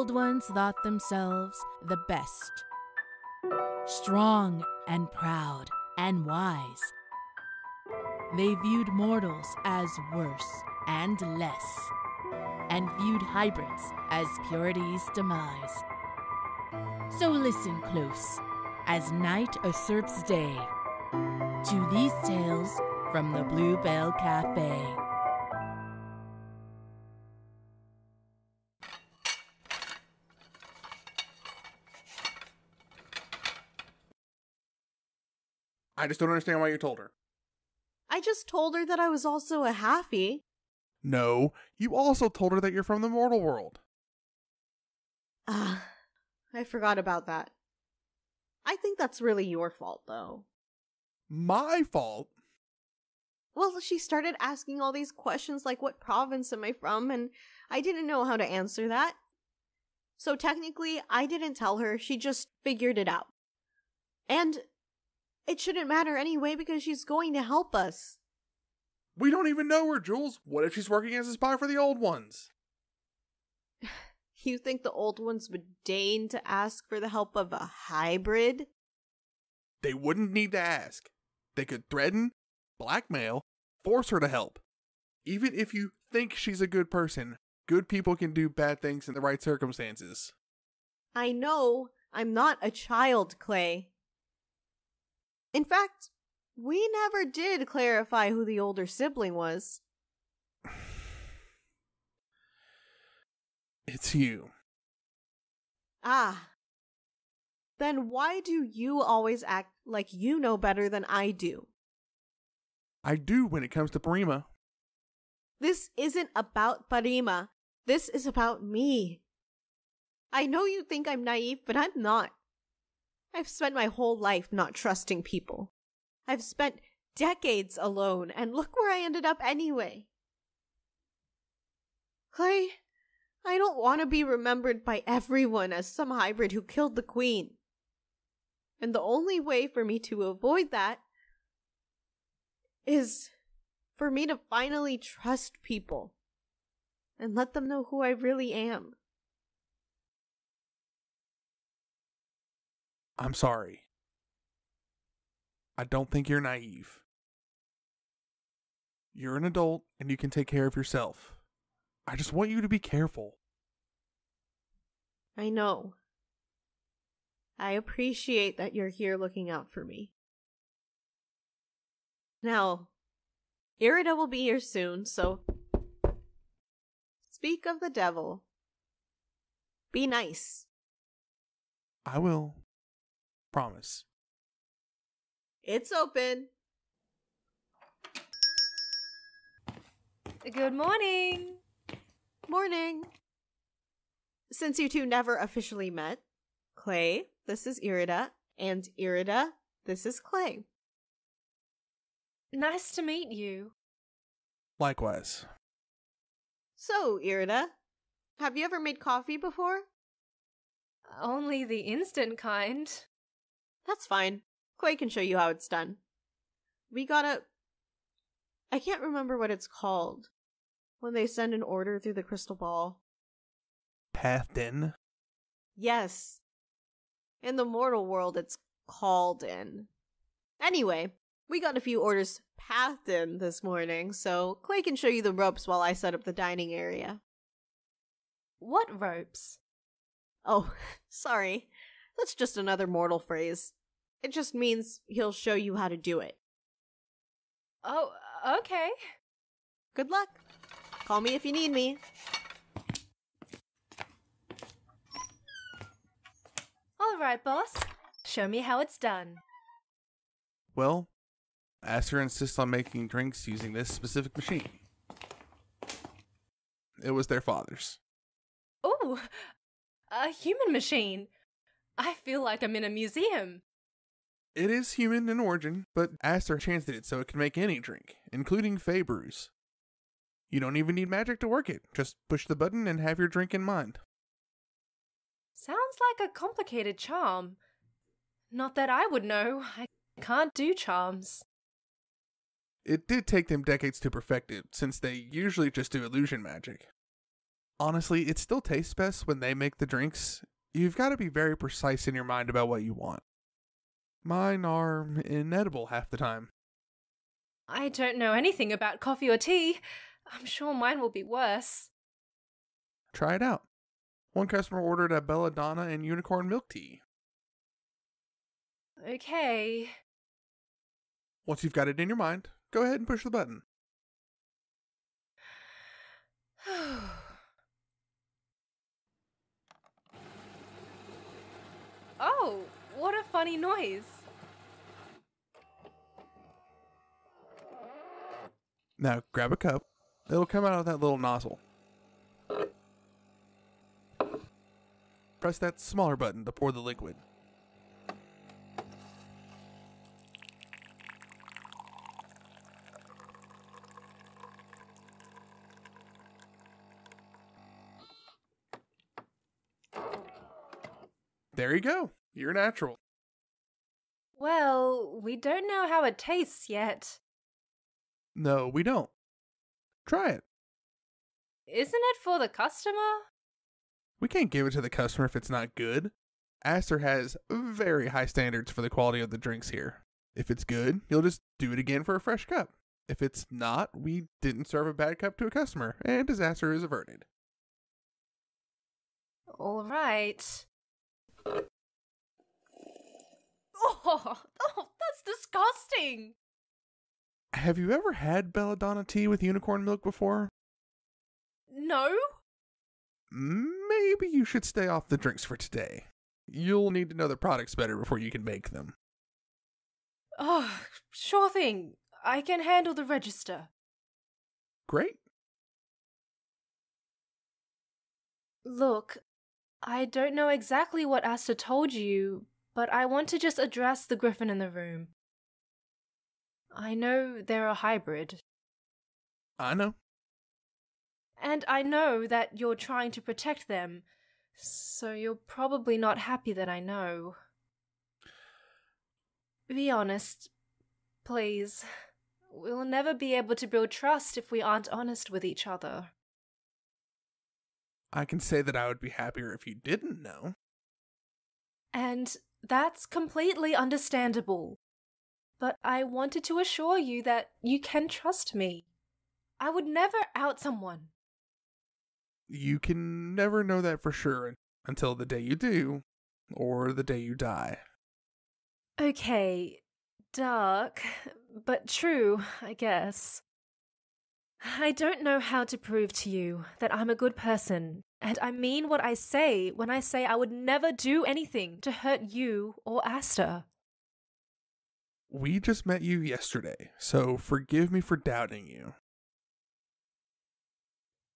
old ones thought themselves the best, strong and proud and wise. They viewed mortals as worse and less, and viewed hybrids as purity's demise. So listen close, as night usurps day, to these tales from the Bluebell Cafe. I just don't understand why you told her. I just told her that I was also a halfie. No, you also told her that you're from the mortal world. I forgot about that. I think that's really your fault, though. My fault? Well, she started asking all these questions like, what province am I from? And I didn't know how to answer that. So technically, I didn't tell her, she just figured it out. And it shouldn't matter anyway because she's going to help us. We don't even know her, Jules. What if she's working as a spy for the old ones? You think the old ones would deign to ask for the help of a hybrid? They wouldn't need to ask. They could threaten, blackmail, force her to help. Even if you think she's a good person, good people can do bad things in the right circumstances. I know. I'm not a child, Klei. In fact, we never did clarify who the older sibling was. It's you. Ah. Then why do you always act like you know better than I do? I do when it comes to Parima. This isn't about Parima. This is about me. I know you think I'm naive, but I'm not. I've spent my whole life not trusting people. I've spent decades alone, and look where I ended up anyway. Klei, I don't want to be remembered by everyone as some hybrid who killed the queen. And the only way for me to avoid that is for me to finally trust people and let them know who I really am. I'm sorry. I don't think you're naive. You're an adult and you can take care of yourself. I just want you to be careful. I know. I appreciate that you're here looking out for me. Now, Irida will be here soon, so speak of the devil. Be nice. I will. Promise. It's open. Good morning. Morning. Since you two never officially met, Klei, this is Irida, and Irida, this is Klei. Nice to meet you. Likewise. So, Irida, have you ever made coffee before? Only the instant kind. That's fine. Klei can show you how it's done. We gotta... I can't remember what it's called. When they send an order through the crystal ball. Pathed in? Yes. In the mortal world, it's called in. Anyway, we got a few orders pathed in this morning, so Klei can show you the ropes while I set up the dining area. What ropes? Oh, sorry. That's just another mortal phrase. It just means he'll show you how to do it. Oh, okay. Good luck. Call me if you need me. All right, boss. Show me how it's done. Well, Aster insists on making drinks using this specific machine. It was their father's. Ooh, a human machine. I feel like I'm in a museum. It is human in origin, but Aster chanced it so it can make any drink, including Fey brews. You don't even need magic to work it. Just push the button and have your drink in mind. Sounds like a complicated charm. Not that I would know. I can't do charms. It did take them decades to perfect it, since they usually just do illusion magic. Honestly, it still tastes best when they make the drinks. You've got to be very precise in your mind about what you want. Mine are inedible half the time. I don't know anything about coffee or tea. I'm sure mine will be worse. Try it out. One customer ordered a belladonna and unicorn milk tea. Okay. Once you've got it in your mind, go ahead and push the button. Oh, what a funny noise. Now grab a cup. It'll come out of that little nozzle. Press that smaller button to pour the liquid. There you go. You're natural. Well, we don't know how it tastes yet. No, we don't. Try it. Isn't it for the customer? We can't give it to the customer if it's not good. Aster has very high standards for the quality of the drinks here. If it's good, you'll just do it again for a fresh cup. If it's not, we didn't serve a bad cup to a customer, and disaster is averted. All right. Oh, that's disgusting. Have you ever had belladonna tea with unicorn milk before? No? Maybe you should stay off the drinks for today. You'll need to know the products better before you can make them. Oh, sure thing. I can handle the register. Great. Look, I don't know exactly what Asta told you, but I want to just address the griffin in the room. I know they're a hybrid. I know. And I know that you're trying to protect them, so you're probably not happy that I know. Be honest, please. We'll never be able to build trust if we aren't honest with each other. I can say that I would be happier if you didn't know. And that's completely understandable. But I wanted to assure you that you can trust me. I would never out someone. You can never know that for sure until the day you do, or the day you die. Okay, dark, but true, I guess. I don't know how to prove to you that I'm a good person, and I mean what I say when I say I would never do anything to hurt you or Asta. We just met you yesterday, so forgive me for doubting you.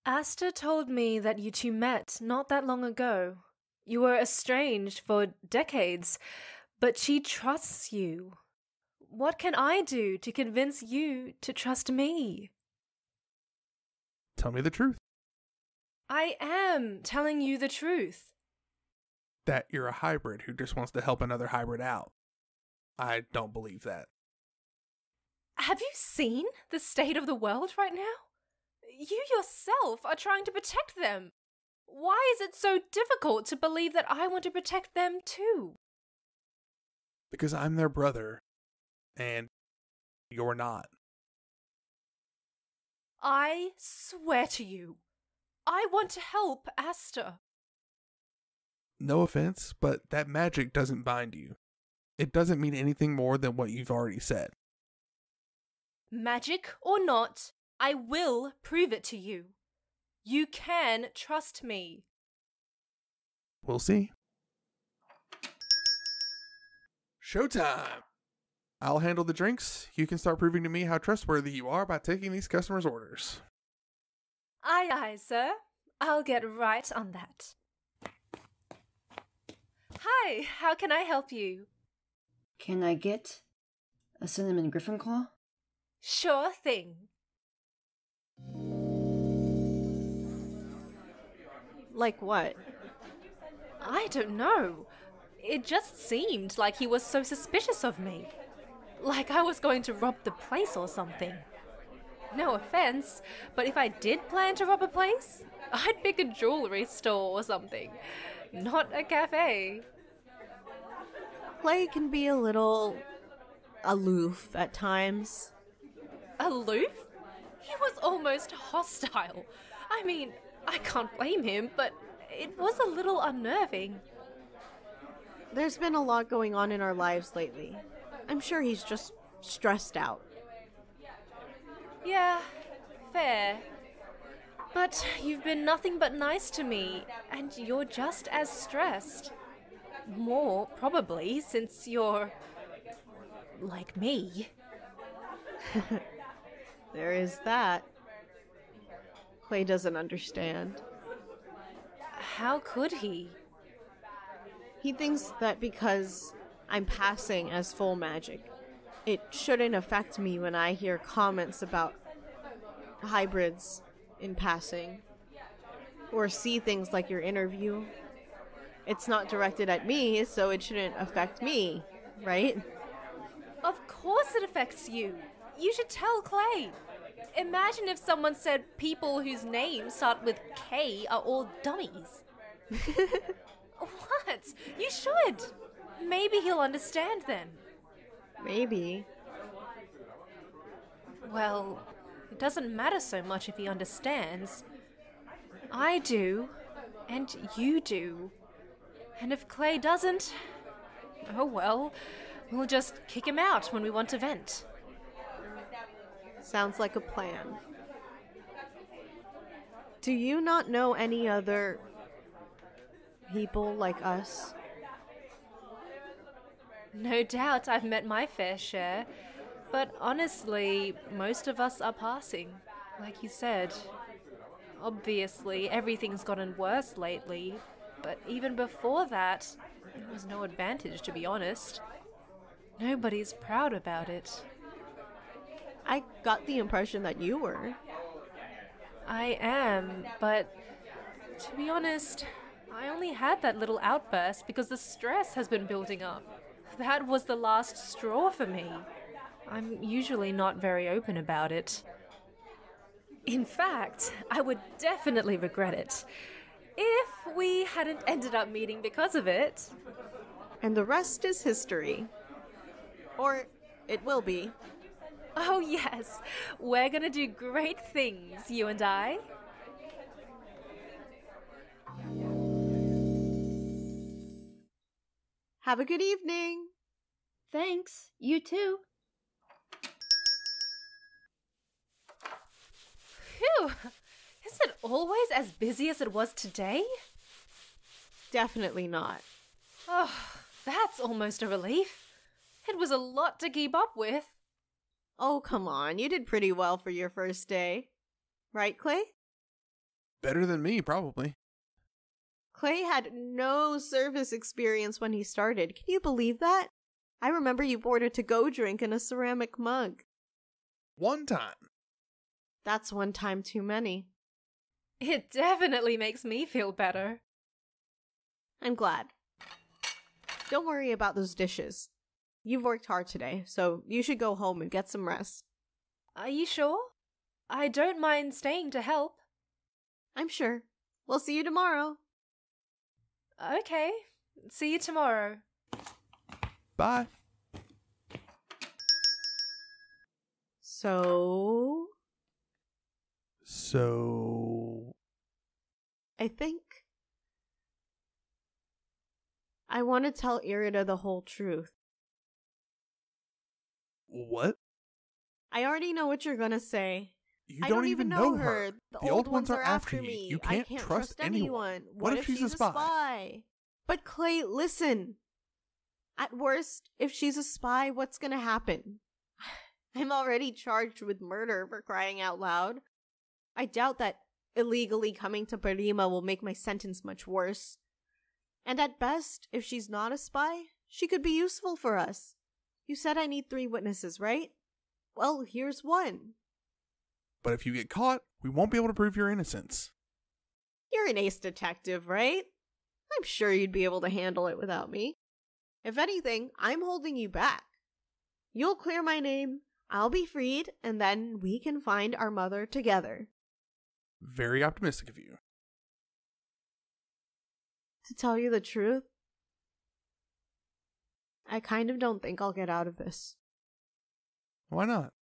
Asta told me that you two met not that long ago. You were estranged for decades, but she trusts you. What can I do to convince you to trust me? Tell me the truth. I am telling you the truth. That you're a hybrid who just wants to help another hybrid out. I don't believe that. Have you seen the state of the world right now? You yourself are trying to protect them. Why is it so difficult to believe that I want to protect them too? Because I'm their brother, and you're not. I swear to you, I want to help Asta. No offense, but that magic doesn't bind you. It doesn't mean anything more than what you've already said. Magic or not, I will prove it to you. You can trust me. We'll see. Showtime! I'll handle the drinks. You can start proving to me how trustworthy you are by taking these customers' orders. Aye, aye, sir. I'll get right on that. Hi, how can I help you? Can I get a cinnamon griffin claw? Sure thing. Like what? I don't know. It just seemed like he was so suspicious of me. Like I was going to rob the place or something. No offense, but if I did plan to rob a place, I'd pick a jewelry store or something, not a cafe. Klei can be a little aloof at times. Aloof? He was almost hostile. I mean, I can't blame him, but it was a little unnerving. There's been a lot going on in our lives lately. I'm sure he's just stressed out. Yeah, fair. But you've been nothing but nice to me, and you're just as stressed. More, probably, since you're like me. There is that. Klei doesn't understand. How could he? He thinks that because I'm passing as full magic, it shouldn't affect me when I hear comments about hybrids in passing, or see things like your interview. It's not directed at me, so it shouldn't affect me, right? Of course it affects you. You should tell Klei. Imagine if someone said people whose names start with K are all dummies. What? You should. Maybe he'll understand then. Maybe. Well, it doesn't matter so much if he understands. I do, and you do. And if Klei doesn't, oh well, we'll just kick him out when we want to vent. Sounds like a plan. Do you not know any other people like us? No doubt I've met my fair share, but honestly, most of us are passing, like you said. Obviously, everything's gotten worse lately, but even before that, there was no advantage, to be honest. Nobody's proud about it. I got the impression that you were. I am, but to be honest, I only had that little outburst because the stress has been building up. That was the last straw for me. I'm usually not very open about it. In fact, I would definitely regret it if we hadn't ended up meeting because of it. And the rest is history. Or it will be. Oh yes, we're gonna do great things, you and I. Have a good evening. Thanks. You too. Phew! Is it always as busy as it was today? Definitely not. Oh, that's almost a relief. It was a lot to keep up with. Oh, come on. You did pretty well for your first day. Right, Klei? Better than me, probably. Klei had no service experience when he started. Can you believe that? I remember you poured a to-go drink in a ceramic mug. One time. That's one time too many. It definitely makes me feel better. I'm glad. Don't worry about those dishes. You've worked hard today, so you should go home and get some rest. Are you sure? I don't mind staying to help. I'm sure. We'll see you tomorrow. Okay. See you tomorrow. Bye. So, I think I want to tell Irida the whole truth. What? I already know what you're gonna say. You I don't even know her. The old ones are after me. You I can't trust anyone. What if she's a spy? But Klei, listen. At worst, if she's a spy, what's gonna happen? I'm already charged with murder, for crying out loud. I doubt that illegally coming to Parima will make my sentence much worse. And at best, if she's not a spy, she could be useful for us. You said I need 3 witnesses, right? Well, here's one. But if you get caught, we won't be able to prove your innocence. You're an ace detective, right? I'm sure you'd be able to handle it without me. If anything, I'm holding you back. You'll clear my name, I'll be freed, and then we can find our mother together. Very optimistic of you. To tell you the truth, I kind of don't think I'll get out of this. Why not?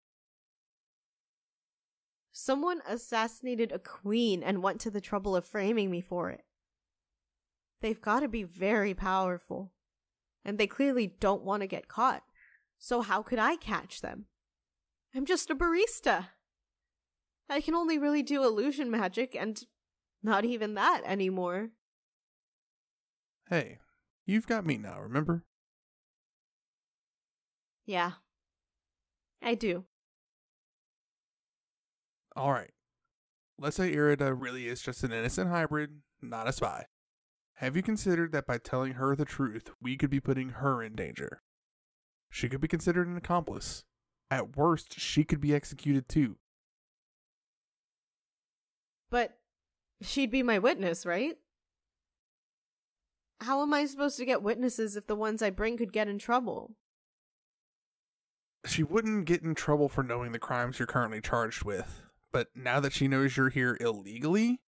Someone assassinated a queen and went to the trouble of framing me for it. They've got to be very powerful. And they clearly don't want to get caught. So how could I catch them? I'm just a barista. I can only really do illusion magic, and not even that anymore. Hey, you've got me now, remember? Yeah, I do. Alright. Let's say Irida really is just an innocent hybrid, not a spy. Have you considered that by telling her the truth, we could be putting her in danger? She could be considered an accomplice. At worst, she could be executed too. But she'd be my witness, right? How am I supposed to get witnesses if the ones I bring could get in trouble? She wouldn't get in trouble for knowing the crimes you're currently charged with, but now that she knows you're here illegally,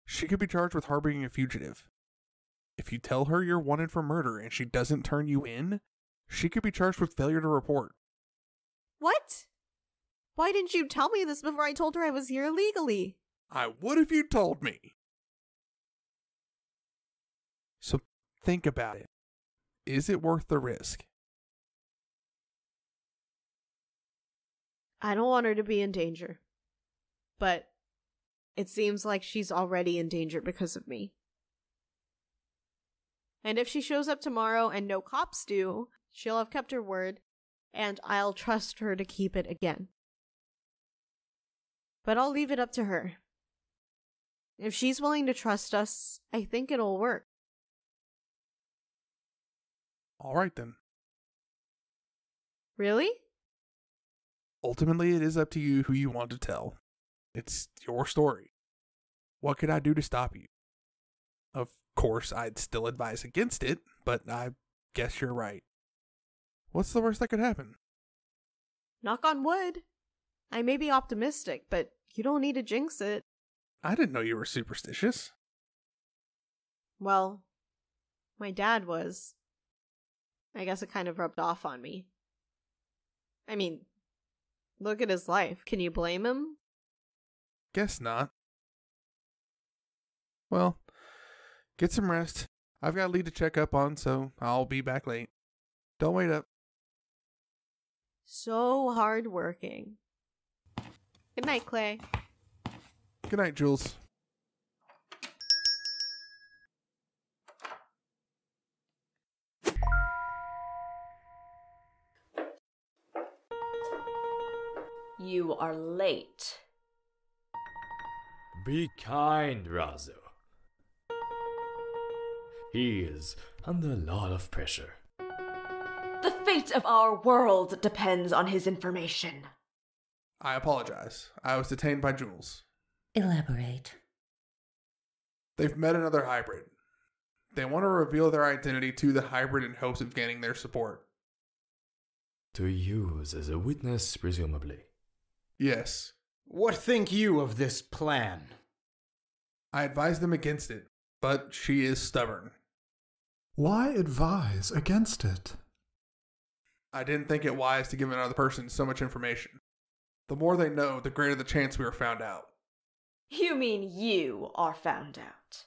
she could be charged with harboring a fugitive. If you tell her you're wanted for murder and she doesn't turn you in, she could be charged with failure to report. What? Why didn't you tell me this before I told her I was here illegally? I would if you told me. So think about it. Is it worth the risk? I don't want her to be in danger. But it seems like she's already in danger because of me. And if she shows up tomorrow and no cops do, she'll have kept her word, and I'll trust her to keep it again. But I'll leave it up to her. If she's willing to trust us, I think it'll work. Alright then. Really? Ultimately, it is up to you who you want to tell. It's your story. What could I do to stop you? Of course, I'd still advise against it, but I guess you're right. What's the worst that could happen? Knock on wood. I may be optimistic, but you don't need to jinx it. I didn't know you were superstitious. Well, my dad was. I guess it kind of rubbed off on me. I mean, look at his life. Can you blame him? Guess not. Well, get some rest. I've got a lead to check up on, so I'll be back late. Don't wait up. So hardworking. Good night, Klei. Good night, Jules. You are late. Be kind, Razo. He is under a lot of pressure. The fate of our world depends on his information. I apologize. I was detained by Jules. Elaborate. They've met another hybrid. They want to reveal their identity to the hybrid in hopes of gaining their support. To use as a witness, presumably. Yes. What think you of this plan? I advised them against it, but she is stubborn. Why advise against it? I didn't think it wise to give another person so much information. The more they know, the greater the chance we are found out. You mean you are found out?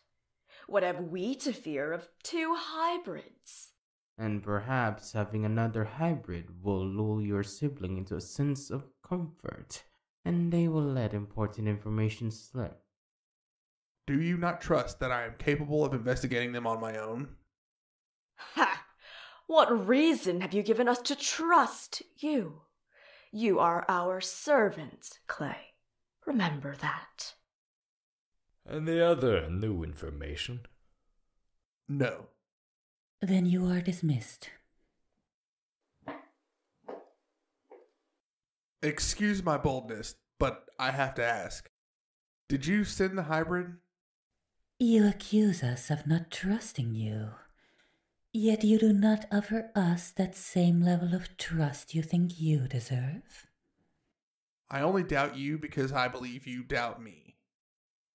What have we to fear of two hybrids? And perhaps having another hybrid will lull your sibling into a sense of comfort, and they will let important information slip. Do you not trust that I am capable of investigating them on my own? Ha! What reason have you given us to trust you? You are our servant, Klei. Remember that. And the other new information? No. Then you are dismissed. Excuse my boldness, but I have to ask. Did you send the hybrid? You accuse us of not trusting you. Yet you do not offer us that same level of trust you think you deserve. I only doubt you because I believe you doubt me.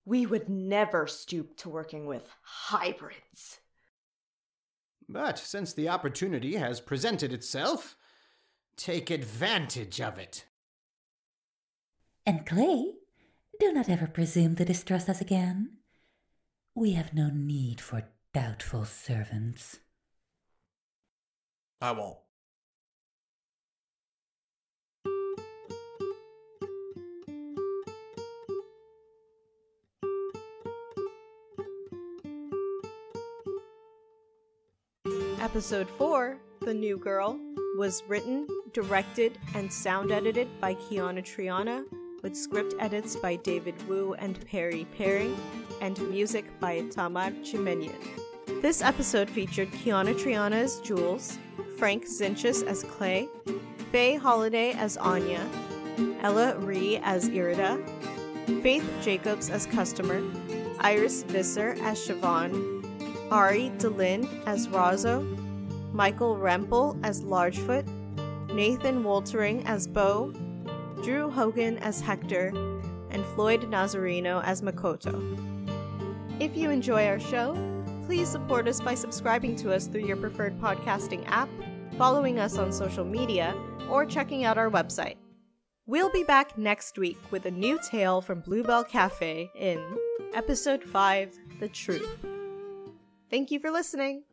We would never stoop to working with hybrids. But since the opportunity has presented itself, take advantage of it. And Klei, do not ever presume to distrust us again. We have no need for doubtful servants. I won't. Episode 4, The New Girl, was written, directed, and sound edited by Kiana Triana, with script edits by David Wu and Perry Perry, and music by Tamar Chimenyan. This episode featured Kiana Triana as Jules, Frank Zinches as Klei, Faye Holiday as Anya, Ella Ree as Irida, Faith Jacobs as Customer, Iris Visser as Siobhan, Ari DeLynn as Razo, Michael Rempel as Largefoot, Nathan Woltering as Bo, Drew Hogan as Hector, and Floyd Nazarino as Makoto. If you enjoy our show, please support us by subscribing to us through your preferred podcasting app, following us on social media, or checking out our website. We'll be back next week with a new tale from Bluebell Cafe in Episode 5, The Truth. Thank you for listening!